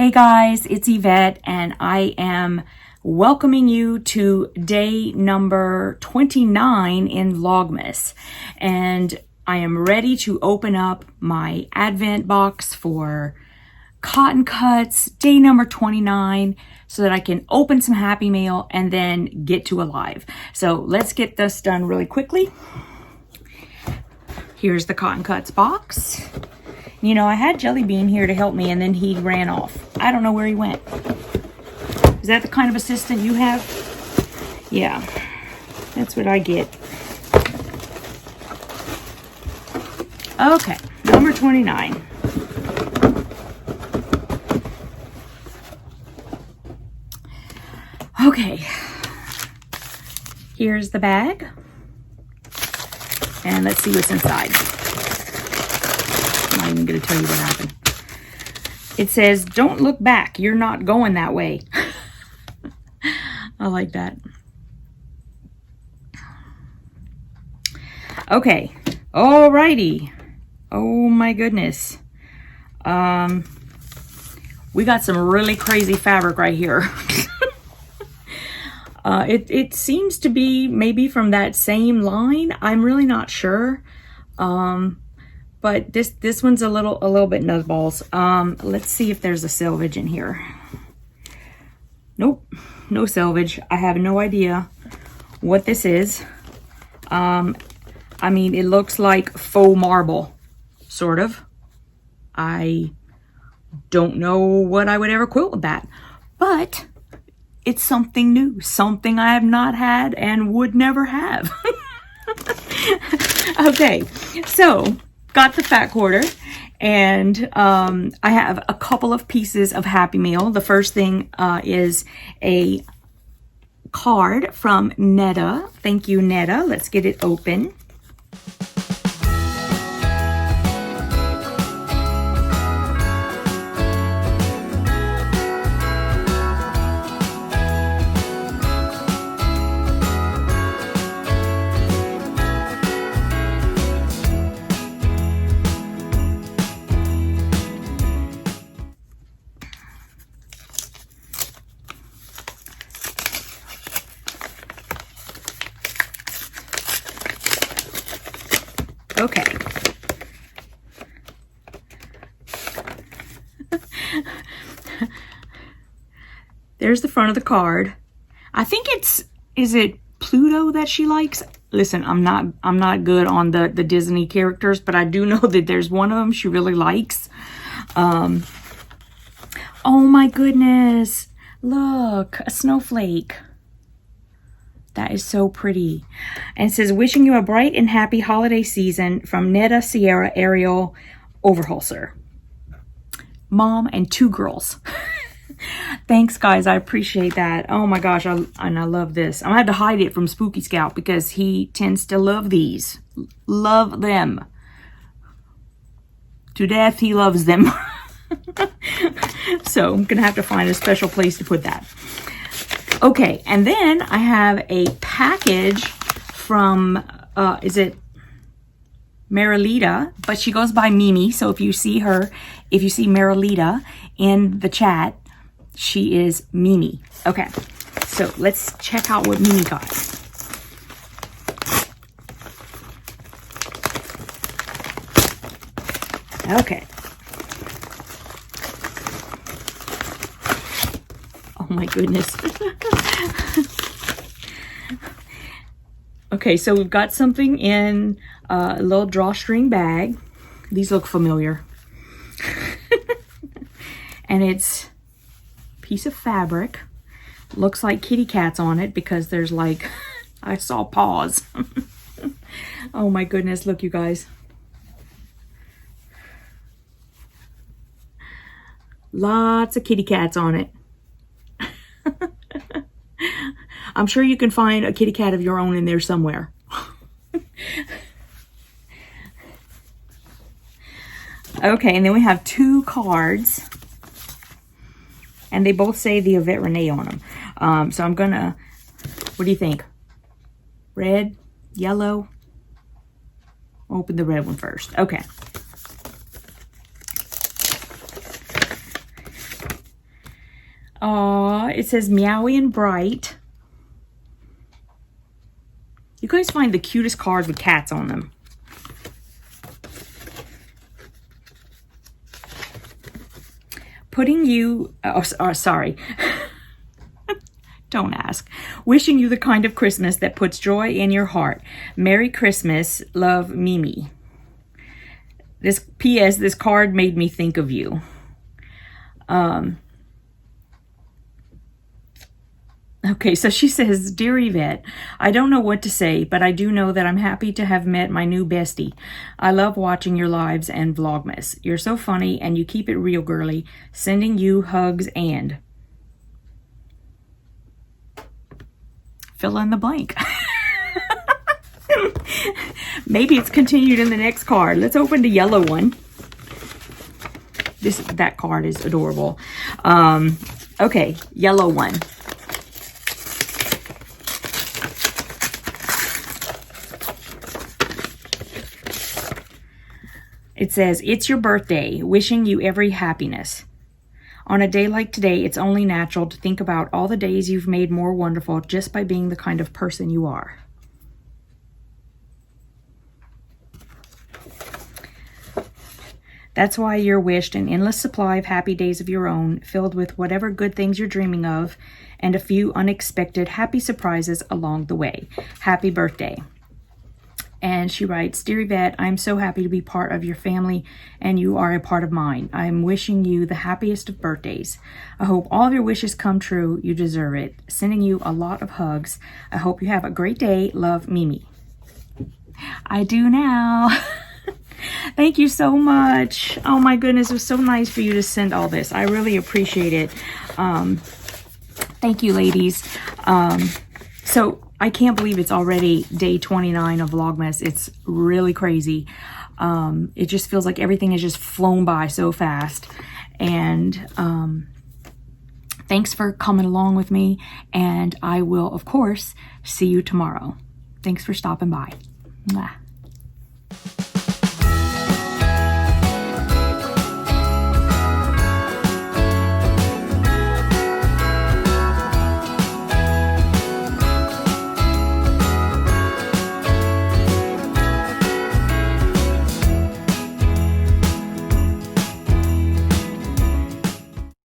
Hey guys, it's Yvette and I am welcoming you to day number 29 in VLOGMAS. And I am ready to open up my Advent box for cotton cuts, day number 29, so that I can open some Happy Mail and then get to Alive. So let's get this done really quickly. Here's the cotton cuts box. You know, I had Jellybean here to help me and then he ran off. I don't know where he went. Is that the kind of assistant you have? Yeah, that's what I get. Okay, number 29. Okay, here's the bag. And let's see what's inside. I'm not even going to tell you what happened. It says, "Don't look back. You're not going that way." I like that. Okay. Alrighty. Oh my goodness. We got some really crazy fabric right here. It seems to be maybe from that same line. I'm really not sure. But this one's a little bit nutballs. Let's see if there's a selvage in here. Nope, no selvage. I have no idea what this is. I mean, it looks like faux marble, sort of. I don't know what I would ever quilt with that, but it's something new, something I have not had and would never have. Okay, so got the fat quarter, and I have a couple of pieces of Happy Meal. The first thing is a card from Netta. Thank you, Netta. Let's get it open. Okay. There's the front of the card. I think is it Pluto that she likes? Listen, I'm not good on the Disney characters, but I do know that there's one of them she really likes. Oh my goodness. Look, a snowflake. That is so pretty. And it says, "Wishing you a bright and happy holiday season from Netta, Sierra, Ariel, Overholser. Mom and 2 girls." Thanks, guys. I appreciate that. Oh my gosh. And I love this. I'm going to have to hide it from Spooky Scout because he tends to love these. Love them. To death, he loves them. So I'm going to have to find a special place to put that. Okay, and then I have a package from, is it Marilita? But she goes by Mimi, so if you see Marilita in the chat, she is Mimi. Okay, so let's check out what Mimi got. Okay. Oh my goodness. Okay, so we've got something in a little drawstring bag. These look familiar. And it's a piece of fabric. Looks like kitty cats on it because there's like, I saw paws. Oh my goodness, look you guys. Lots of kitty cats on it. I'm sure you can find a kitty cat of your own in there somewhere. Okay, and then we have 2 cards. And they both say TheYvetteRene on them. So I'm gonna, what do you think? Red? Yellow? Open the red one first. Okay. Aw, it says Meowie and Bright. You guys find the cutest cards with cats on them. Putting you, sorry. Don't ask. Wishing you the kind of Christmas that puts joy in your heart. Merry Christmas, love, Mimi. This P.S. This card made me think of you. Okay, so she says, Dear Yvette, I don't know what to say, but I do know that I'm happy to have met my new bestie. I love watching your lives and Vlogmas. You're so funny and you keep it real, girly. Sending you hugs and... fill in the blank. Maybe it's continued in the next card. Let's open the yellow one. That card is adorable. Okay, yellow one. It says, it's your birthday, wishing you every happiness. On a day like today, it's only natural to think about all the days you've made more wonderful just by being the kind of person you are. That's why you're wished an endless supply of happy days of your own, filled with whatever good things you're dreaming of, and a few unexpected happy surprises along the way. Happy birthday. And she writes, Dear Yvette, I'm so happy to be part of your family and you are a part of mine. I'm wishing you the happiest of birthdays. I hope all of your wishes come true. You deserve it. Sending you a lot of hugs. I hope you have a great day. Love, Mimi. I do now. Thank you so much. Oh my goodness, it was so nice for you to send all this. I really appreciate it. Thank you, ladies. So I can't believe it's already day 29 of Vlogmas. It's really crazy. It just feels like everything has just flown by so fast. And thanks for coming along with me. And I will, of course, see you tomorrow. Thanks for stopping by. Mwah.